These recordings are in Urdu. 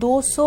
200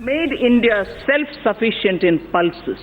Made India self-sufficient in pulses.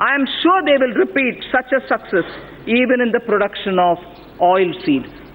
I am sure they will repeat such a success even in the production of oil seed.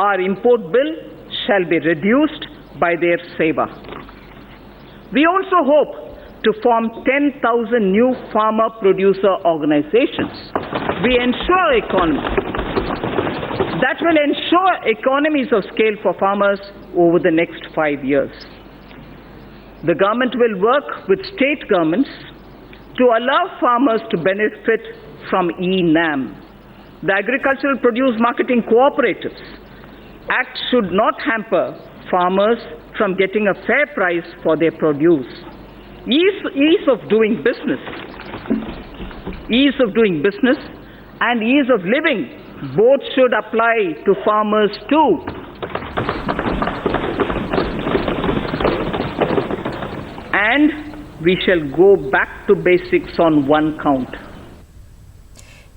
Our import bill shall be reduced by their seva. We also hope to form 10,000 new farmer producer organizations. That will ensure economies of scale for farmers over the next 5 years. The government will work with state governments to allow farmers to benefit from e-NAM. The Agricultural Produce Marketing Cooperatives Act should not hamper farmers from getting a fair price for their produce. Ease of doing business and ease of living both should apply to farmers too. And we shall go back to basics on one count.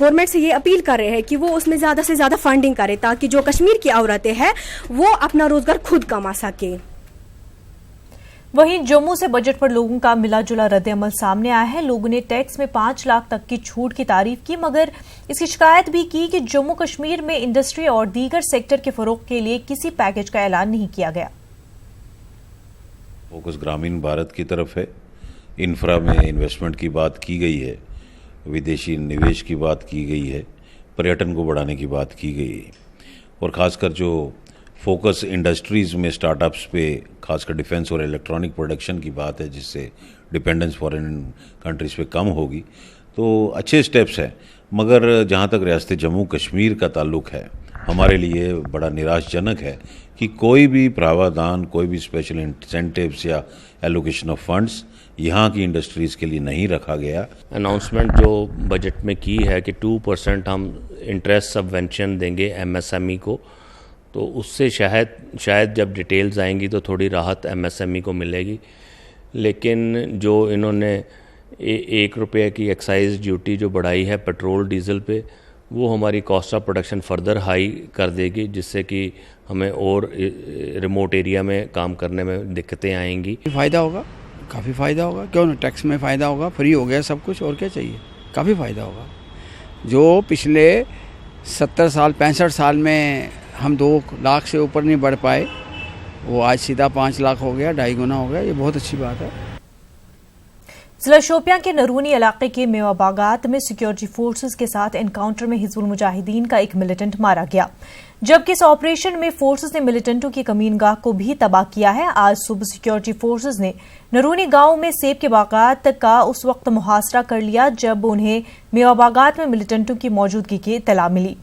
Government سے یہ اپیل کر رہے ہیں کہ وہ اس میں زیادہ سے زیادہ فنڈنگ کرے تاکہ جو کشمیر کی عورتیں ہیں وہ اپنا روزگار خود کما سکیں. وہیں جموں سے بجٹ پر لوگوں کا ملا جلا رد عمل سامنے آیا ہے. لوگوں نے ٹیکس میں 5 لاکھ تک کی چھوٹ کی تعریف کی مگر اس کی شکایت بھی کی کہ جموں کشمیر میں انڈسٹری اور دیگر سیکٹر کے فروغ کے لیے کسی پیکج کا اعلان نہیں کیا گیا. فوکس گرامین بھارت کی طرف ہے. انفرا میں انویسٹمنٹ کی بات کی گئی ہے, ودیشی نویش کی بات کی گئی ہے, پریٹن کو بڑھانے کی بات کی گئی ہے, اور خاص کر جو فوکس انڈسٹریز میں سٹارٹ اپس پہ خاص کر ڈیفنس اور الیکٹرانک پروڈکشن کی بات ہے جس سے ڈیپینڈنس فارن کنٹریز پہ کم ہوگی. تو اچھے سٹیپس ہیں, مگر جہاں تک ریاست جموں کشمیر کا تعلق ہے ہمارے لیے بڑا نراش جنک ہے کہ کوئی بھی پراوادھان, کوئی بھی اسپیشل انسینٹیوز یا ایلوکیشن آف فنڈز یہاں کی انڈسٹریز کے لیے نہیں رکھا گیا. اناؤنسمنٹ جو بجٹ میں کی ہے کہ 2% ہم انٹرسٹ سبوینشن دیں گے ایم ایس ایم ای کو, تو اس سے شاید جب ڈیٹیلز آئیں گی تو تھوڑی راحت ایم ایس ایم ای کو ملے گی. لیکن جو انہوں نے 1 روپے کی ایکسائز ڈیوٹی جو بڑھائی ہے پیٹرول ڈیزل پہ, وہ ہماری cost of production further high کر دے گی, جس سے کہ ہمیں اور ریموٹ ایریا میں کام کرنے میں دقتیں آئیں گی. فائدہ ہوگا, کافی فائدہ ہوگا, کیوں نہ ٹیکس میں فائدہ ہوگا, فری ہو گیا سب کچھ, اور کیا چاہیے, کافی فائدہ ہوگا. جو پچھلے 70 سال 65 سال میں ہم 2 لاکھ سے اوپر نہیں بڑھ پائے, وہ آج سیدھا 5 لاکھ ہو گیا, 2.5 گنا ہو گیا. یہ بہت اچھی بات ہے. ضلع شوپیاں کے نرونی علاقے کے میوہ باغات میں سیکیورٹی فورسز کے ساتھ انکاؤنٹر میں حزب المجاہدین کا ایک ملیٹنٹ مارا گیا, جبکہ اس آپریشن میں فورسز نے ملیٹنٹوں کی کمین گاہ کو بھی تباہ کیا ہے. آج صبح سیکیورٹی فورسز نے نرونی گاؤں میں سیب کے باغات کا اس وقت محاصرہ کر لیا جب انہیں میوہ باغات میں ملیٹنٹوں کی موجودگی کی اطلاع ملی.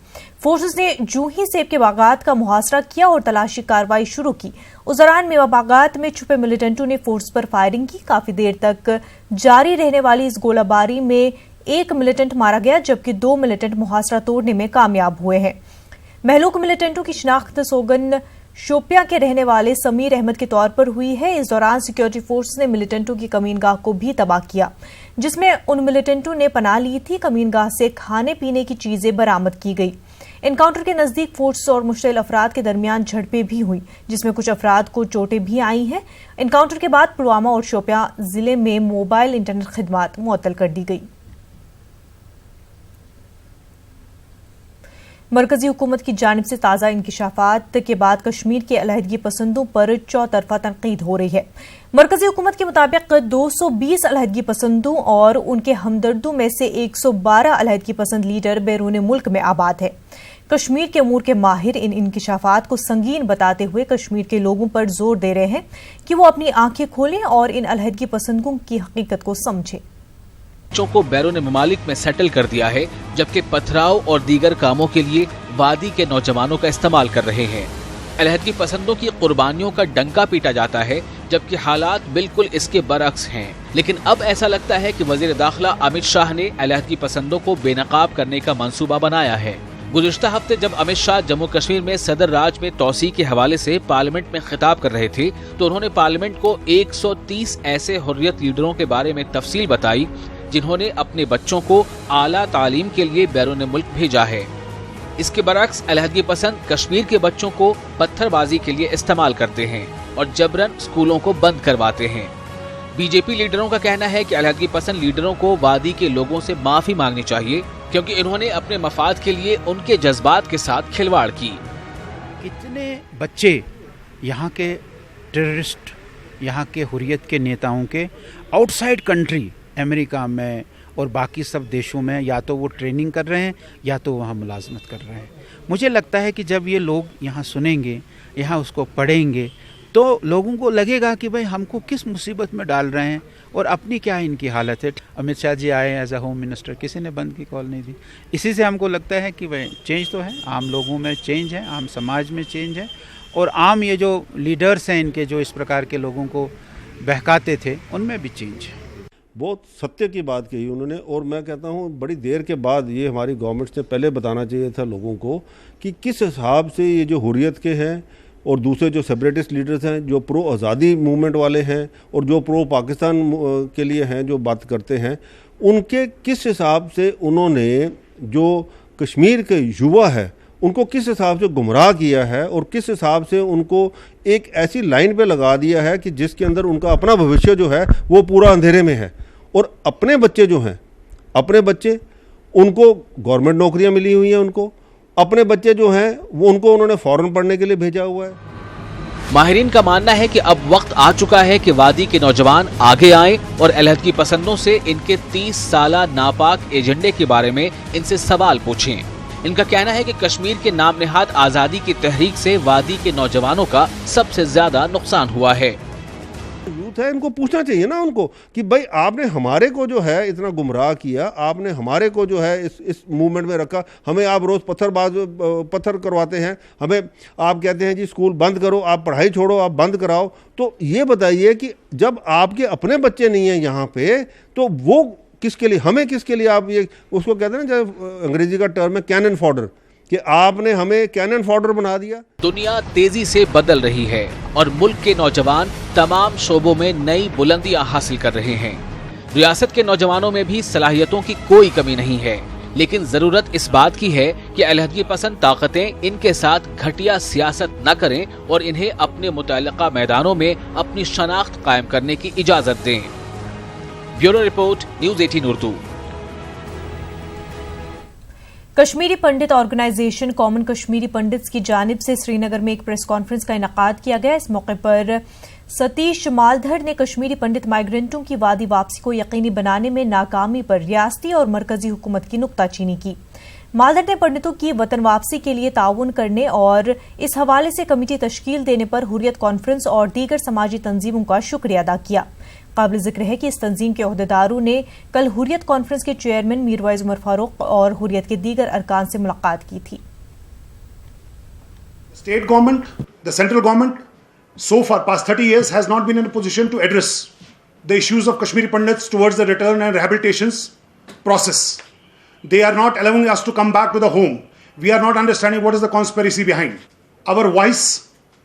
فورسز نے جو ہی سیب کے باغات کا محاصرہ کیا اور تلاشی کارروائی شروع کی, اس دوران میوہ باغات میں چھپے ملیٹنٹوں نے فورس پر فائرنگ کی. کافی دیر تک جاری رہنے والی اس گولہ باری میں 1 ملیٹنٹ مارا گیا جبکہ 2 ملیٹنٹ محاصرہ توڑنے میں کامیاب ہوئے ہیں. مہلوک ملیٹنٹوں کی شناخت سوگن شوپیاں کے رہنے والے سمیر احمد کے طور پر ہوئی ہے. اس دوران سیکیورٹی فورس نے ملیٹنٹوں کی کمین گاہ کو بھی تباہ کیا جس میں ان ملیٹنٹوں نے پناہ لی تھی. کمین گاہ سے کھانے پینے کی چیزیں برآمد کی گئی. انکاؤنٹر کے نزدیک فورس اور مشتعل افراد کے درمیان جھڑپیں بھی ہوئی جس میں کچھ افراد کو چوٹیں بھی آئی ہیں. انکاؤنٹر کے بعد پلوامہ اور شوپیاں ضلع میں موبائل انٹرنیٹ خدمات معطل کر دی گئی. مرکزی حکومت کی جانب سے تازہ انکشافات کے بعد کشمیر کے علیحدگی پسندوں پر چوطرفہ تنقید ہو رہی ہے. مرکزی حکومت کے مطابق 220 علیحدگی پسندوں اور ان کے ہمدردوں میں سے 112 علیحدگی پسند لیڈر بیرون ملک میں آباد ہے. کشمیر کے امور کے ماہر ان انکشافات کو سنگین بتاتے ہوئے کشمیر کے لوگوں پر زور دے رہے ہیں کہ وہ اپنی آنکھیں کھولیں اور ان علیحدگی پسندوں کی حقیقت کو سمجھیں. بچوں کو بیرون ممالک میں سیٹل کر دیا ہے جبکہ پتھراؤ اور دیگر کاموں کے لیے وادی کے نوجوانوں کا استعمال کر رہے ہیں. علیحدگی پسندوں کی قربانیوں کا ڈنکا پیٹا جاتا ہے جبکہ حالات بالکل اس کے برعکس ہیں. لیکن اب ایسا لگتا ہے کہ وزیر داخلہ امت شاہ نے علیحدگی پسندوں کو بے نقاب کرنے کا منصوبہ بنایا ہے. گزشتہ ہفتے جب امت شاہ جموں کشمیر میں صدر راج میں توسیع کے حوالے سے پارلیمنٹ میں خطاب کر رہے تھے تو انہوں نے پارلیمنٹ کو 130 ایسے حریت لیڈروں کے بارے میں تفصیل بتائی جنہوں نے اپنے بچوں کو اعلیٰ تعلیم کے لیے بیرون ملک بھیجا ہے. اس کے برعکس علیحدگی پسند کشمیر کے بچوں کو پتھر بازی کے لیے استعمال کرتے ہیں اور جبرن اسکولوں کو بند کرواتے ہیں. بی جے پی لیڈروں کا کہنا ہے کہ علیحدگی پسند لیڈروں کو وادی کے لوگوں سے معافی مانگنی چاہیے کیونکہ انہوں نے اپنے مفاد کے لیے ان کے جذبات کے ساتھ کھلواڑ کی. کتنے بچے یہاں کے ٹیررسٹ, یہاں کے حریت کے نیتاؤں کے آؤٹ سائڈ کنٹری امریکہ میں اور باقی سب دیشوں میں یا تو وہ ٹریننگ کر رہے ہیں یا تو وہاں ملازمت کر رہے ہیں. مجھے لگتا ہے کہ جب یہ لوگ یہاں سنیں گے, یہاں اس کو پڑھیں گے تو لوگوں کو لگے گا کہ بھائی ہم کو کس مصیبت میں ڈال رہے ہیں اور اپنی کیا ان کی حالت ہے. امت شاہ جی آئے ایز اے ہوم منسٹر, کسی نے بند کی کال نہیں دی. اسی سے ہم کو لگتا ہے کہ بھائی چینج تو ہے, عام لوگوں میں چینج ہے, عام سماج میں چینج ہے, اور عام یہ جو لیڈرز ہیں ان کے جو اس پرکار کے لوگوں کو بہکاتے تھے ان میں بھی چینج ہے. بہت ستیہ کی بات کہی انہوں نے, اور میں کہتا ہوں بڑی دیر کے بعد یہ ہماری گورنمنٹ سے پہلے بتانا چاہیے تھا لوگوں کو کہ کس حساب سے یہ جو حریت کے ہیں اور دوسرے جو سیپریٹسٹ لیڈرز ہیں, جو پرو آزادی موومنٹ والے ہیں اور جو پرو پاکستان کے لیے ہیں, جو بات کرتے ہیں, ان کے کس حساب سے انہوں نے جو کشمیر کے یووا ہے ان کو کس حساب سے گمراہ کیا ہے اور کس حساب سے ان کو ایک ایسی لائن پہ لگا دیا ہے کہ جس کے اندر ان کا اپنا بھوشیہ جو ہے وہ پورا اندھیرے میں ہے. اور اپنے بچے جو ہیں, اپنے بچے ان کو گورنمنٹ نوکریاں ملی ہوئی ہیں, ان کو اپنے بچے جو ہیں وہ ان کو انہوں نے فورن پڑھنے کے لیے بھیجا ہوا ہے. ماہرین کا ماننا ہے کہ اب وقت آ چکا ہے کہ وادی کے نوجوان آگے آئیں اور علیحدگی پسندوں سے ان کے 30 سالہ ناپاک ایجنڈے کے بارے میں ان سے سوال پوچھیں. ان کا کہنا ہے کہ کشمیر کے نام نہاد آزادی کی تحریک سے وادی کے نوجوانوں کا سب سے زیادہ نقصان ہوا ہے. یوتھ ہے, ان کو پوچھنا چاہیے نا ان کو کہ بھائی آپ نے ہمارے کو جو ہے اتنا گمراہ کیا, آپ نے ہمارے کو جو ہے اس موومنٹ میں رکھا, ہمیں آپ روز پتھر کرواتے ہیں, ہمیں آپ کہتے ہیں جی اسکول بند کرو, آپ پڑھائی چھوڑو, آپ بند کراؤ. تو یہ بتائیے کہ جب آپ کے اپنے بچے نہیں ہیں یہاں پہ تو وہ کس کے لیے, ہمیں کس کے لیے آپ یہ اس کو کہتے ہیں نا, جب انگریزی کا ٹرم ہے کینن فوڈر, کہ آپ نے ہمیں کینن فوڈر بنا دیا. دنیا تیزی سے بدل رہی ہے اور ملک کے نوجوان تمام شعبوں میں نئی بلندیاں حاصل کر رہے ہیں. ریاست کے نوجوانوں میں بھی صلاحیتوں کی کوئی کمی نہیں ہے, لیکن ضرورت اس بات کی ہے کہ علیحدگی پسند طاقتیں ان کے ساتھ گھٹیا سیاست نہ کریں اور انہیں اپنے متعلقہ میدانوں میں اپنی شناخت قائم کرنے کی اجازت دیں. Bureau report, news 18 Urdu. Kashmiri Pandit organization common Kashmiri Pandits کی جانب سے سری نگر میں ایک پریس کانفرنس کا انعقاد کیا گیا. اس موقع پر ستیش مالدھر نے کشمیری پنڈت مائیگرنٹوں کی وادی واپسی کو یقینی بنانے میں ناکامی پر ریاستی اور مرکزی حکومت کی نکتہ چینی کی. مالدھر نے پنڈتوں کی وطن واپسی کے لیے تعاون کرنے اور اس حوالے سے کمیٹی تشکیل دینے پر حریت کانفرنس اور دیگر سماجی تنظیموں کا شکریہ ادا کیا. قابل ذکر ہے کہ اس تنظیم کے عہدیداروں نے کل حریت کانفرنس کے چیئرمین میروائز عمر فاروق اور حریت کے دیگر ارکان سے ملاقات کی تھی. State government, the central government, so far past 30 years has not been in a position to address the issues of Kashmiri Pandits towards the return and rehabilitations process. They are not allowing us to come back to the home. We are not understanding what is the conspiracy behind. Our voice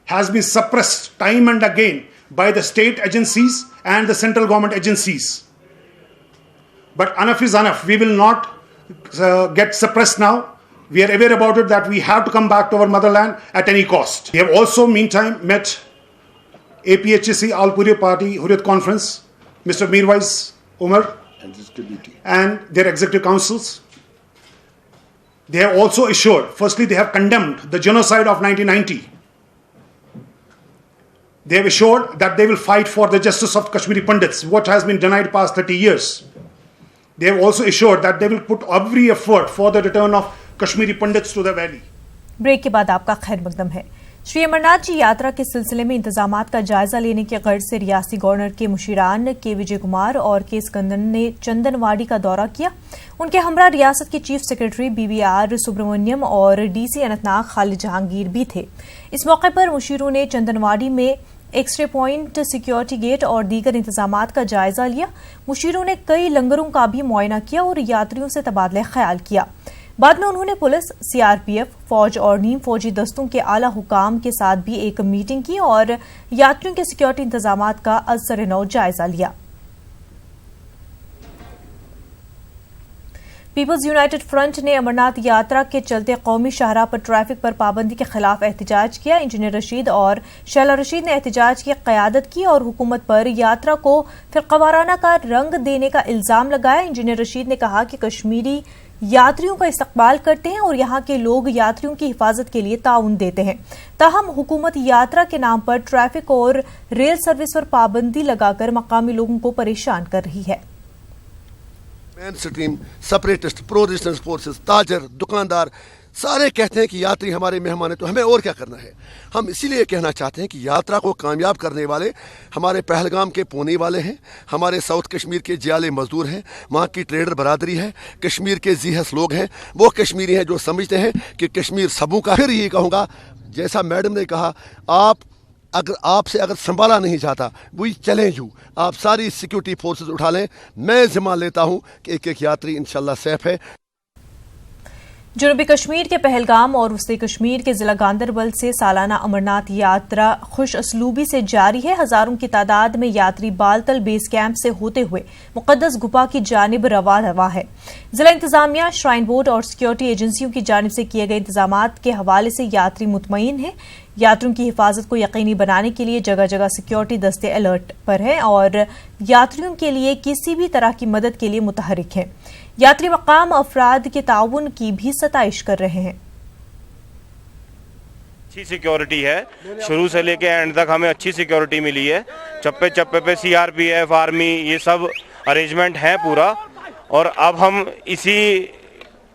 has been suppressed time and again by the state agencies and the central government agencies. But enough is enough. We will not get suppressed now. We are aware about it that we have to come back to our motherland at any cost. We have also meantime met APHC All Puri Party Hurriyat Conference, Mr. Mirwais Umar and their executive councils. They have also assured, firstly they have condemned the genocide of 1990. They have assured that they will fight for the justice of Kashmiri Pandits, what has been denied past 30 years. They have also assured that they will put every effort for the return of Kashmiri Pandits to the valley. Break کے بعد آپ کا خیر مقدم ہے. شری امرناتھ جی یاترا کے سلسلے میں انتظامات کا جائزہ لینے کی غرض سے ریاستی گورنر کے مشیران کے وجے کمار اور کے اسکندن نے چندن واڑی کا دورہ کیا. ان کے ہمراہ ریاست کے chief secretary B V R Subrahmanyam اور D C Anantnag Khalid Jahangir بھی تھے. اس موقع پر مشیروں نے چندن واڑی میں ایکسرے پوائنٹ، سیکیورٹی گیٹ اور دیگر انتظامات کا جائزہ لیا. مشیروں نے کئی لنگروں کا بھی معائنہ کیا اور یاتریوں سے تبادلہ خیال کیا. بعد میں انہوں نے police, C R P F, فوج اور نیم فوجی دستوں کے اعلیٰ حکام کے ساتھ بھی ایک میٹنگ کی اور یاتریوں کے سیکیورٹی انتظامات کا از سر نو جائزہ لیا. پیپلز یونائٹڈ فرنٹ نے امرناتھ یاترا کے چلتے قومی شاہراہ پر ٹریفک پر پابندی کے خلاف احتجاج کیا. انجینئر رشید اور شیلا رشید نے احتجاج کی قیادت کی اور حکومت پر یاترا کو فرقہ وارانہ کا رنگ دینے کا الزام لگایا. انجینئر رشید نے کہا کہ کشمیری یاتریوں کا استقبال کرتے ہیں اور یہاں کے لوگ یاتریوں کی حفاظت کے لیے تعاون دیتے ہیں. تاہم حکومت یاترا کے نام پر ٹریفک اور ریل سروس پر پابندی لگا کر مقامی لوگوں کو پریشان کر رہی ہے. مین سٹریم، سپریٹسٹ، پرو ریزسٹنس فورسز، تاجر، دکاندار سارے کہتے ہیں کہ یاتری ہمارے مہمان ہیں، تو ہمیں اور کیا کرنا ہے. ہم اسی لیے کہنا چاہتے ہیں کہ یاترا کو کامیاب کرنے والے ہمارے پہلگام کے پونے والے ہیں، ہمارے ساؤتھ کشمیر کے جیالے مزدور ہیں، وہاں کی ٹریڈر برادری ہے، کشمیر کے ذیحس لوگ ہیں. وہ کشمیری ہیں جو سمجھتے ہیں کہ کشمیر سبوں کا. پھر یہ کہوں گا جیسا میڈم نے کہا، آپ سے اگر سنبھالا نہیں جاتا، وہی چلیں یوں، آپ ساری سیکیورٹی فورسز اٹھا لیں. میں ذمہ لیتا ہوں کہ ایک ایک یاتری انشاءاللہ سیف ہے. جنوبی کشمیر کے پہلگام اور وسطی کشمیر کے ضلع گاندربل سے سالانہ امرناتھ یاترا خوش اسلوبی سے جاری ہے. ہزاروں کی تعداد میں یاتری بالتل بیس کیمپ سے ہوتے ہوئے مقدس گپا کی جانب رواں ہے. ضلع انتظامیہ، شرائن بورڈ اور سیکورٹی ایجنسیوں کی جانب سے کیے گئے انتظامات کے حوالے سے یاتری مطمئن ہیں. یاتریوں کی حفاظت کو یقینی بنانے کے لیے جگہ جگہ سیکورٹی دستے الرٹ پر ہیں اور یاتریوں کے لیے کسی بھی طرح کی مدد کے لیے متحرک ہیں. یاتری مقام افراد کے تعاون کی بھی ستائش کر رہے ہیں. اچھی سیکیورٹی ہے، شروع سے لے کے اینڈ تک ہمیں اچھی سیکیورٹی ملی ہے. چپے چپے پہ CRPF، آرمی، یہ سب ارینجمنٹ ہے پورا، اور اب ہم اسی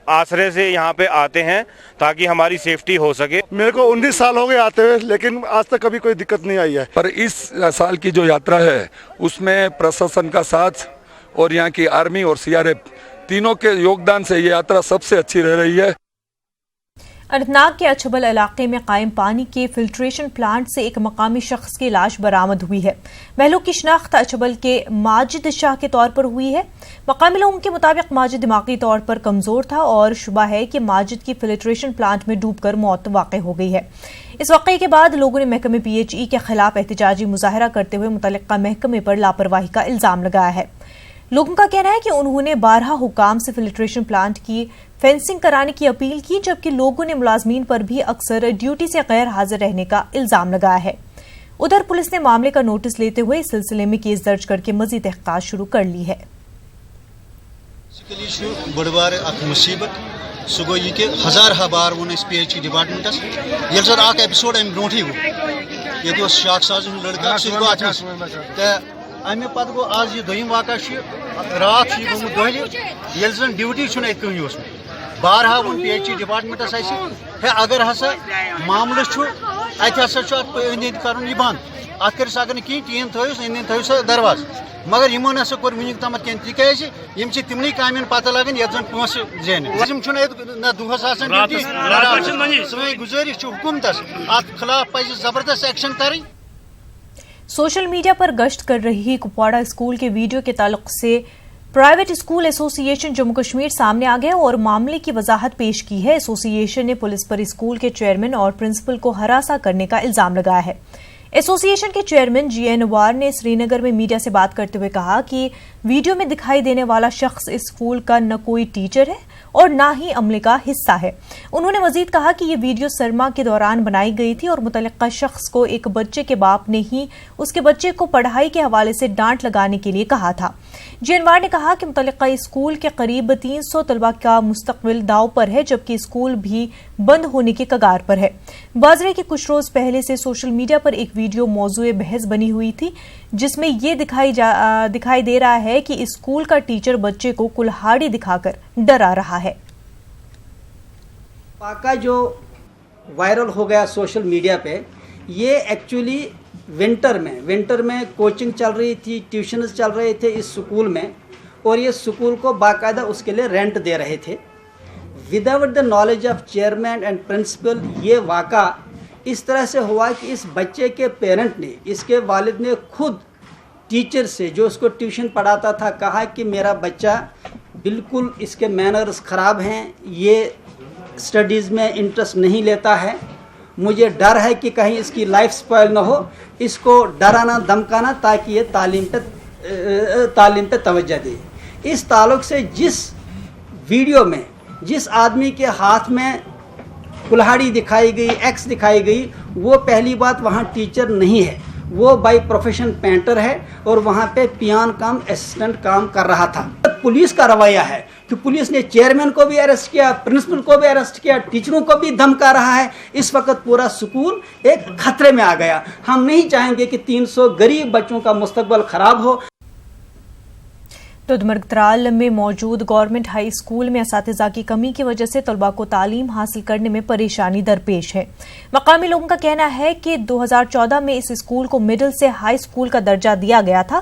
آسرے سے یہاں پہ آتے ہیں تاکہ ہماری سیفٹی ہو سکے. میرے کو 19 سال ہو گئے آتے ہوئے، لیکن آج تک کبھی کوئی دقت نہیں آئی ہے. پر اس سال کی جو یاترا ہے اس میں پرشاسن کا ساتھ اور یہاں کی آرمی اور CRF تینوں کے یوگدان سے یہ یاترا سب سے اچھی رہ رہی ہے. اننت ناگ کے اچھبل علاقے میں قائم پانی کے فلٹریشن پلانٹ سے ایک مقامی شخص کی لاش برآمد ہوئی ہے. مہلوک کی شناخت اچھبل کے ماجد شاہ کے طور پر ہوئی ہے. مقامی لوگوں کے مطابق ماجد دماغی طور پر کمزور تھا اور شبہ ہے کہ ماجد کی فلٹریشن پلانٹ میں ڈوب کر موت واقع ہو گئی ہے. اس واقعے کے بعد لوگوں نے محکمہ PHE کے خلاف احتجاجی مظاہرہ کرتے ہوئے متعلقہ محکمے پر لاپرواہی کا الزام لگایا ہے. لوگوں کا کہنا ہے کہ انہوں نے 12 حکام سے فلٹریشن پلانٹ کی فینسنگ کرانے کی اپیل کی، جبکہ لوگوں نے ملازمین پر بھی اکثر ڈیوٹی سے غیر حاضر رہنے کا الزام لگایا ہے. ادھر پولیس نے معاملے کا نوٹس لیتے ہوئے اس سلسلے میں کیس درج کر کے مزید تحقیقات شروع کر لی ہے. بڑوار اخ مصیبت سہ گو یہ کہ Hazara bar one PHE departments یل زن اخ ایپسوڈ ام برونٹھی گو یہ شاخ ساز لڑکہ سہ گو ات امہ پتہ گو آج یہ دویم واقعہ رات گومت دہلی یل زن ڈیوٹی چھن ات کہیں اس بارہا ون PHE ڈپارٹمنٹس ہے اگر ہسا معاملہ ات ہسا ات اند اند کرن یہ بند ات کرس اگر نا ٹین تھوس اند تھو سا درواز مگر یمو نسا کور ونیک تامت کھین تکیاز یم چھ تمنی کامین پتہ لگان یت زن پونس زین یم چھن نہ دہس آسان ڈیوٹی سویں گزارش چھ حکومتس ات خلاف پزِ زبردست ایکشن کریں. سوشل میڈیا پر گشت کر رہی کپواڑہ اسکول کے ویڈیو کے تعلق سے پرائیویٹ اسکول ایسوسی ایشن جموں کشمیر سامنے آ گیا اور معاملے کی وضاحت پیش کی ہے. ایسوسی ایشن نے پولیس پر اسکول کے چیئرمین اور پرنسپل کو ہراساں کرنے کا الزام لگایا ہے. ایسوسی ایشن کے چیئرمین GN وار نے سری نگر میں میڈیا سے بات کرتے ہوئے کہا کہ ویڈیو میں دکھائی دینے والا شخص اس اسکول کا نہ کوئی ٹیچر ہے اور نہ ہی عملے کا حصہ ہے. انہوں نے مزید کہا کہ یہ ویڈیو سرما کے دوران بنائی گئی تھی اور متعلقہ شخص کو ایک بچے کے باپ نے ہی اس کے بچے کو پڑھائی کے حوالے سے ڈانٹ لگانے کے لیے کہا تھا. GN وار نے کہا کہ متعلقہ اسکول کے قریب 300 طلبہ کا مستقبل داؤ پر ہے، جبکہ اسکول بھی بند ہونے کے کگار پر ہے. واضح کہ کچھ روز پہلے سے سوشل میڈیا پر ایک ویڈیو موضوع بحث بنی ہوئی تھی جس میں یہ دکھائی دے رہا ہے کہ اسکول کا ٹیچر بچے کو کلہاڑی دکھا کر ڈرا رہا ہے. واقعہ جو وائرل ہو گیا سوشل میڈیا پہ، یہ ایکچولی ونٹر میں کوچنگ چل رہی تھی، ٹیوشنز چل رہے تھے اس سکول میں، اور یہ سکول کو باقاعدہ اس کے لیے رینٹ دے رہے تھے without the knowledge of chairman and principal. یہ واقعہ اس طرح سے ہوا کہ اس بچے کے پیرنٹ نے، اس کے والد نے خود ٹیچر سے جو اس کو ٹیوشن پڑھاتا تھا کہا کہ میرا بچہ بالکل اس کے مینرز خراب ہیں، یہ اسٹڈیز میں انٹرسٹ نہیں لیتا ہے، مجھے ڈر ہے کہ کہیں اس کی لائف سپوائل نہ ہو، اس کو ڈرانا دھمکانا تاکہ یہ تعلیم پہ توجہ دے. اس تعلق سے جس ویڈیو میں جس آدمی کے ہاتھ میں کلہاڑی دکھائی گئی، ایکس دکھائی گئی، وہ پہلی بات وہاں ٹیچر نہیں ہے، وہ بائی پروفیشن پینٹر ہے اور وہاں پہ پیان کام اسسٹنٹ کام کر رہا تھا. پولیس کا رویہ ہے کہ پولیس نے چیئرمین کو بھی اریسٹ کیا، پرنسپل کو بھی اریسٹ کیا، ٹیچروں کو بھی دھمکا رہا ہے. اس وقت پورا سکول ایک خطرے میں آ گیا. ہم نہیں چاہیں گے کہ 300 غریب بچوں کا مستقبل خراب ہو. دودھ مرگ ترال میں موجود گورنمنٹ ہائی اسکول میں اساتذہ کی کمی کی وجہ سے طلباء کو تعلیم حاصل کرنے میں پریشانی درپیش ہے. مقامی لوگوں کا کہنا ہے کہ 2014 میں اس اسکول کو مڈل سے ہائی اسکول کا درجہ دیا گیا تھا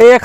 1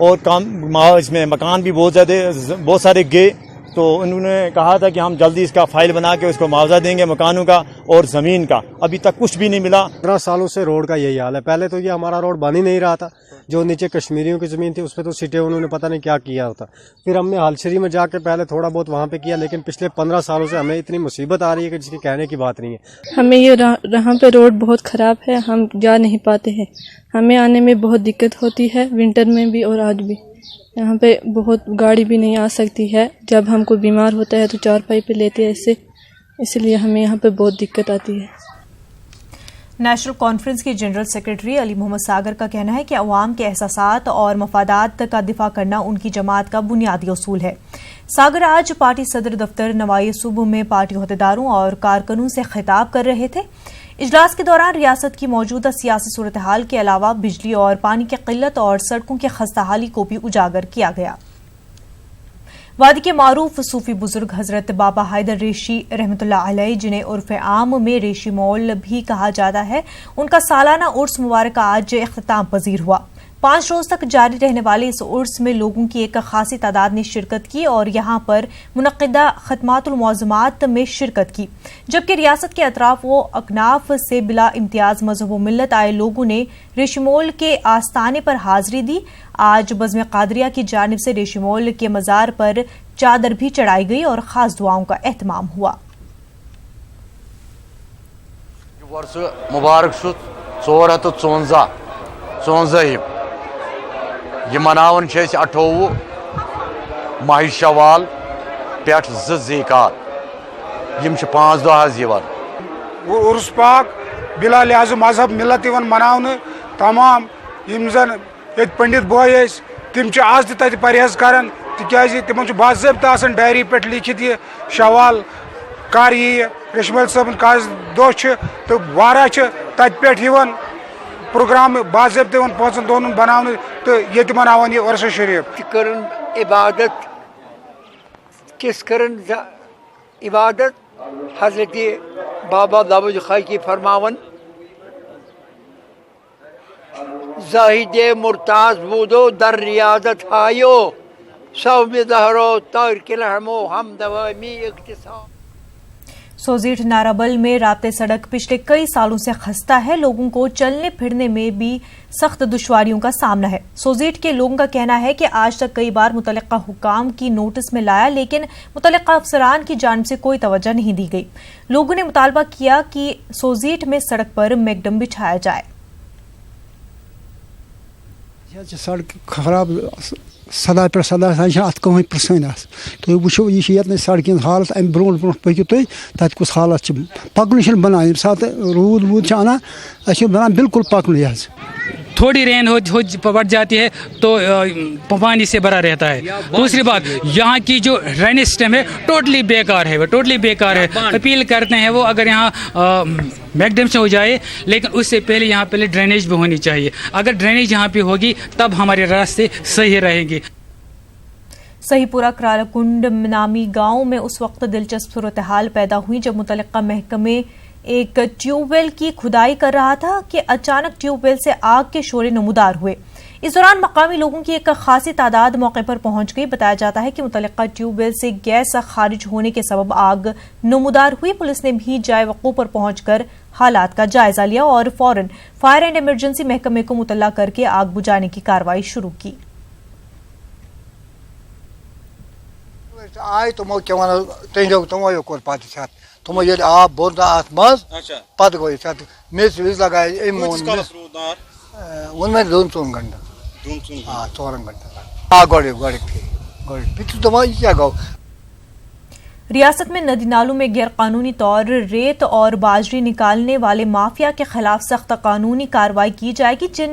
اور اس میں مکان بھی بہت سارے گئے. تو انہوں نے کہا تھا کہ ہم جلدی اس کا فائل بنا کے اس کو معاوضہ دیں گے مکانوں کا اور زمین کا. ابھی تک کچھ بھی نہیں ملا. 15 سالوں سے روڈ کا یہی حال ہے. پہلے تو یہ ہمارا روڈ بن ہی نہیں رہا تھا. جو نیچے کشمیریوں کی زمین تھی اس پہ تو سیٹیں انہوں نے پتہ نہیں کیا کیا ہوتا. پھر ہم نے ہالشری میں جا کے پہلے تھوڑا بہت وہاں پہ کیا, لیکن پچھلے 15 سالوں سے ہمیں اتنی مصیبت آ رہی ہے کہ جس کی کہنے کی بات نہیں ہے. ہمیں یہ یہاں پہ روڈ بہت خراب ہے, ہم جا نہیں پاتے ہیں. ہمیں آنے میں بہت دقت ہوتی ہے, ونٹر میں بھی اور آج بھی. یہاں پہ بہت گاڑی بھی نہیں آ سکتی ہے. جب ہم کوئی بیمار ہوتا ہے تو چارپائی پہ لیتے ہیں اس لیے ہمیں یہاں پہ بہت دقت آتی ہے. نیشنل کانفرنس کے جنرل سیکرٹری علی محمد ساگر کا کہنا ہے کہ عوام کے احساسات اور مفادات کا دفاع کرنا ان کی جماعت کا بنیادی اصول ہے. ساگر آج پارٹی صدر دفتر نوائی صبح میں پارٹی عہدیداروں اور کارکنوں سے خطاب کر رہے تھے. اجلاس کے دوران ریاست کی موجودہ سیاسی صورتحال کے علاوہ بجلی اور پانی کی قلت اور سڑکوں کی خستہ حالی کو بھی اجاگر کیا گیا. وادی کے معروف صوفی بزرگ حضرت بابا حیدر ریشی رحمۃ اللہ علیہ, جنہیں عرف عام میں ریشی مول بھی کہا جاتا ہے, ان کا سالانہ عرس مبارک آج اختتام پذیر ہوا. 5 روز تک جاری رہنے والے اس عرس میں لوگوں کی ایک خاصی تعداد نے شرکت کی اور یہاں پر منعقدہ ختمات المعظمات میں شرکت کی, جبکہ ریاست کے اطراف و اکناف سے بلا امتیاز مذہب و ملت آئے لوگوں نے ریشمول کے آستانے پر حاضری دی. آج بزم قادریہ کی جانب سے ریشمول کے مزار پر چادر بھی چڑھائی گئی اور خاص دعاؤں کا اہتمام ہوا. مبارک 454 یہ مناون 28 ماہ شوال پٮ۪ٹھ 2 ذیقعاد, یم 5 دۄہ حظ یوان. عرس پاک بلا لحاظ مذہب ملت یوان مناونہٕ. تمام یم زن ییٚتہِ پنڈت بوے ٲسۍ تِم چھِ آز تہِ تتہِ پرہیز کران, تِکیازِ تِمن چھُ باضٲبطہٕ آسان ڈائری پٮ۪ٹھ لیکھِتھ یہِ شوال کر یِیہِ, ریشمٲلۍ صٲبن کاز دۄہ چھِ تہٕ واریاہ چھِ تتہِ پٮ۪ٹھ یِوان پروگرام باضٲبطہٕ یِوان 5 دۄہن بناونہٕ تہٕ ییٚتہِ مناوان یہِ عرس شریف. کرن عبادت کس کرن عبادت حضرت بابا داود خاکی فرماون زاہد مرتاز بودو در ریاضت ہایو صوب دہرو تارک لحمو ہم دوامی اقتصاد. سوزیٹھ نارابل میں رابطے سڑک پچھلے کئی سالوں سے خستہ ہے. لوگوں کو چلنے پھرنے میں بھی سخت دشواریوں کا سامنا ہے. سوزیٹھ کے لوگوں کا کہنا ہے کہ آج تک کئی بار متعلقہ حکام کی نوٹس میں لایا, لیکن متعلقہ افسران کی جانب سے کوئی توجہ نہیں دی گئی. لوگوں نے مطالبہ کیا کہ سوزیٹھ میں سڑک پر میکڈم بچھایا جائے. سڑک خراب سدا پہ سدا ات کہیں پرسن تھی وچو یہ سڑک حالت ام برو برو پکو تھی تت کس حالت پکن بنان یم سات رود وود انا بنان بالکل پکن یہ تھوڑی رین پڑ جاتی ہے تو پانی سے بھرا رہتا ہے. دوسری بات یہاں کی جو ڈرینیج سسٹم ہے ٹوٹلی بیکار ہے, وہ ٹوٹلی بیکار ہے. اپیل کرتے ہیں وہ اگر یہاں میکڈم سے ہو جائے, لیکن اس سے پہلے یہاں پہلے ڈرینیج بھی ہونی چاہیے. اگر ڈرینیج یہاں پہ ہوگی تب ہمارے راستے صحیح رہیں گے. صحیح پورہ کرالا کنڈ نامی گاؤں میں اس وقت دلچسپ صورتحال پیدا ہوئی جب متعلقہ محکمے ایک ٹیوب ویل کی کھدائی کر رہا تھا کہ اچانک ٹیوب ویل سے آگ کے شعلے نمودار ہوئے. اس دوران مقامی لوگوں کی ایک خاصی تعداد موقع پر پہنچ گئی. بتایا جاتا ہے کہ متعلقہ ٹیوب ویل سے گیس خارج ہونے کے سبب آگ نمودار ہوئی. پولیس نے بھی جائے وقوع پر پہنچ کر حالات کا جائزہ لیا اور فوراً فائر اینڈ ایمرجنسی محکمے کو مطلع کر کے آگ بجھانے کی کارروائی شروع کی. آئی تمو تہندو تمو کور پتہ تمو یل آب بوٚر اتھ مز پتہ گوٚو اتھ میٚژ وِژ لگایہِ أمۍ ووٚن مےٚ 2-4 گھنٹہٕ 4 گھنٹہٕ گۄڈٕ پھِر دپان یہِ کیٛاہ گوٚو. ریاست میں ندی نالوں میں غیر قانونی طور ریت اور باجری نکالنے والے مافیا کے خلاف سخت قانونی کارروائی کی جائے گی. جن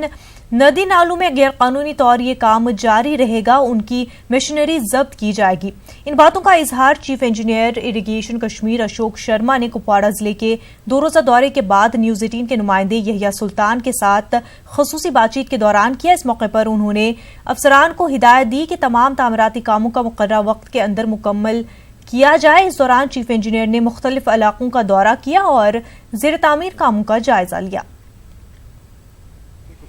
ندی نالوں میں غیر قانونی طور یہ کام جاری رہے گا ان کی مشینری ضبط کی جائے گی. ان باتوں کا اظہار chief engineer irrigation Kashmir Ashok Sharma نے کپواڑہ ضلع کے 2 روزہ دورے کے بعد نیوز 18 کے نمائندے یحییٰ سلطان کے ساتھ خصوصی بات چیت کے دوران کیا. اس موقع پر انہوں نے افسران کو ہدایت دی کہ تمام تعمیراتی کاموں کا مقررہ وقت کے اندر مکمل کیا جائے. اس دوران چیف انجینئر نے مختلف علاقوں کا دورہ کیا اور زیر تعمیر کاموں کا جائزہ لیا.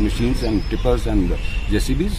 machines and tippers and JCBs